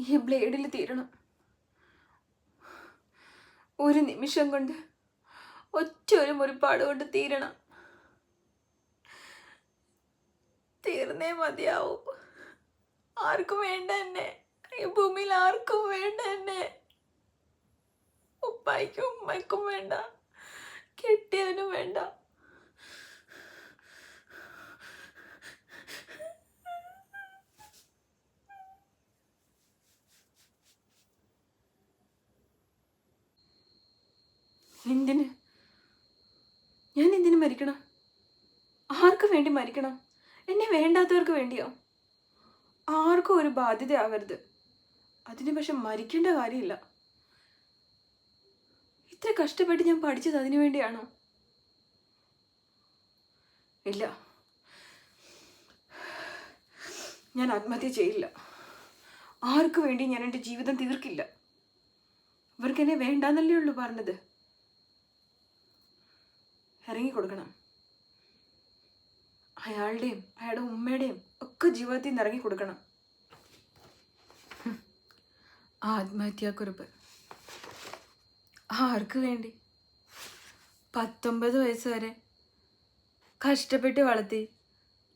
ഈ ബ്ലേഡിൽ തീരണം. ഒരു നിമിഷം കൊണ്ട്, ഒറ്റ ഒരു മുറിപ്പാട് കൊണ്ട് തീരണം. തീർന്നേ മതിയാവൂ. ആർക്കും വേണ്ട എന്നെ. ഈ ഭൂമിയിൽ ആർക്കും വേണ്ട എന്നെ. ഉപ്പായ്ക്കും ഉമ്മയ്ക്കും വേണ്ട, കെട്ടിയവനും വേണ്ട. എന്തിന്? ഞാൻ എന്തിനു മരിക്കണം? ആർക്ക് വേണ്ടി മരിക്കണം? എന്നെ വേണ്ടാത്തവർക്ക് വേണ്ടിയോ? ആർക്കും ഒരു ബാധ്യത ആവരുത്. അതിന് പക്ഷെ മരിക്കേണ്ട കാര്യമില്ല. ഇത്ര കഷ്ടപ്പെട്ട് ഞാൻ പഠിച്ചത് അതിനു വേണ്ടിയാണോ? ഇല്ല, ഞാൻ ആത്മഹത്യ ചെയ്യില്ല. ആർക്കു വേണ്ടി ഞാൻ എൻ്റെ ജീവിതം തീർക്കില്ല. ഇവർക്ക് എന്നെ വേണ്ടാന്നല്ലേ ഉള്ളൂ പറഞ്ഞത്. ഇറങ്ങിക്കൊടുക്കണം. അയാളുടെയും അയാളുടെ ഉമ്മയുടെയും ഒക്കെ ജീവിതത്തിൽ നിന്ന് ഇറങ്ങിക്കൊടുക്കണം. ആത്മഹത്യാക്കുറിപ്പ് ആർക്ക് വേണ്ടി? 19 വയസ്സ് വരെ കഷ്ടപ്പെട്ട് വളർത്തി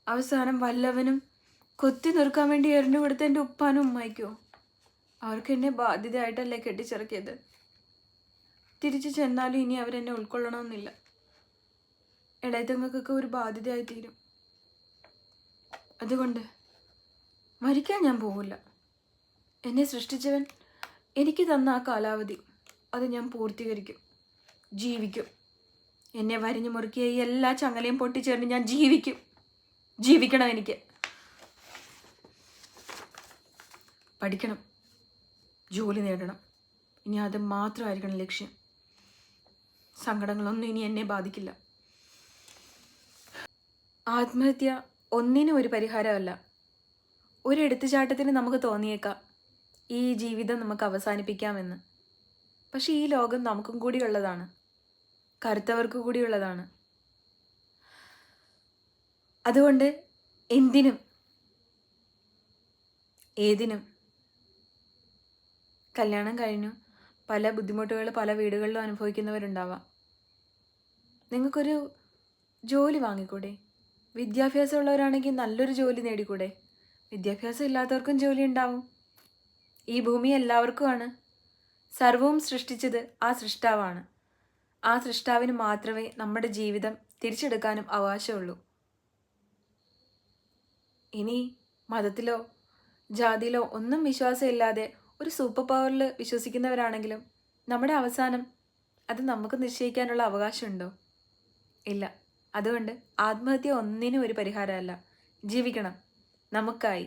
അവസാനം വല്ലവനും കൊത്തി നിർക്കാൻ വേണ്ടി എറിഞ്ഞു കൊടുത്ത എൻ്റെ ഉപ്പാനും ഉമ്മായിക്കോ? അവർക്ക് എന്നെ ബാധ്യതയായിട്ടല്ലേ കെട്ടിച്ചിറക്കിയത്. തിരിച്ചു ചെന്നാലും ഇനി അവരെന്നെ ഉൾക്കൊള്ളണമെന്നില്ല. ഇടയത്തങ്ങൾക്കൊക്കെ ഒരു ബാധ്യതയായി തീരും. അതുകൊണ്ട് മരിക്കാൻ ഞാൻ പോവില്ല. എന്നെ സൃഷ്ടിച്ചവൻ എനിക്ക് തന്ന ആ കാലാവധി അത് ഞാൻ പൂർത്തീകരിക്കും, ജീവിക്കും. എന്നെ വരിഞ്ഞു മുറുക്കിയ ഈ എല്ലാ ചങ്ങലയും പൊട്ടിച്ചേർന്ന് ഞാൻ ജീവിക്കണം. എനിക്ക് പഠിക്കണം, ജോലി നേടണം. ഇനി അത് മാത്രമായിരിക്കണം ലക്ഷ്യം. സങ്കടങ്ങളൊന്നും ഇനി എന്നെ ബാധിക്കില്ല. ആത്മഹത്യ ഒന്നിനും ഒരു പരിഹാരമല്ല. ഒരു എടുത്തുചാട്ടത്തിന് നമുക്ക് തോന്നിയേക്കാം ഈ ജീവിതം നമുക്ക് അവസാനിപ്പിക്കാമെന്ന്. പക്ഷെ ഈ ലോകം നമുക്കും കൂടിയുള്ളതാണ്, കറുത്തവർക്ക് കൂടിയുള്ളതാണ്. അതുകൊണ്ട് എന്തിനും ഏതിനും കല്യാണം കഴിഞ്ഞു പല ബുദ്ധിമുട്ടുകൾ പല വീടുകളിലും അനുഭവിക്കുന്നവരുണ്ടാവാം. നിങ്ങൾക്കൊരു ജോലി വാങ്ങിക്കൂടെ? വിദ്യാഭ്യാസമുള്ളവരാണെങ്കിൽ നല്ലൊരു ജോലി നേടിക്കൂടെ? വിദ്യാഭ്യാസം ഇല്ലാത്തവർക്കും ജോലി ഉണ്ടാവും. ഈ ഭൂമി എല്ലാവർക്കുമാണ്. സർവവും സൃഷ്ടിച്ചത് ആ സൃഷ്ടാവാണ്. ആ സൃഷ്ടാവിന് മാത്രമേ നമ്മുടെ ജീവിതം തിരിച്ചെടുക്കാനും അവകാശമുള്ളൂ. ഇനി മതത്തിലോ ജാതിയിലോ ഒന്നും വിശ്വാസമില്ലാതെ ഒരു സൂപ്പർ പവറിൽ വിശ്വസിക്കുന്നവരാണെങ്കിലും നമ്മുടെ അവസാനം അത് നമുക്ക് നിശ്ചയിക്കാനുള്ള അവകാശമുണ്ടോ? ഇല്ല. അതുകൊണ്ട് ആത്മഹത്യ ഒന്നിനും ഒരു പരിഹാരമല്ല. ജീവിക്കണം നമുക്കായി.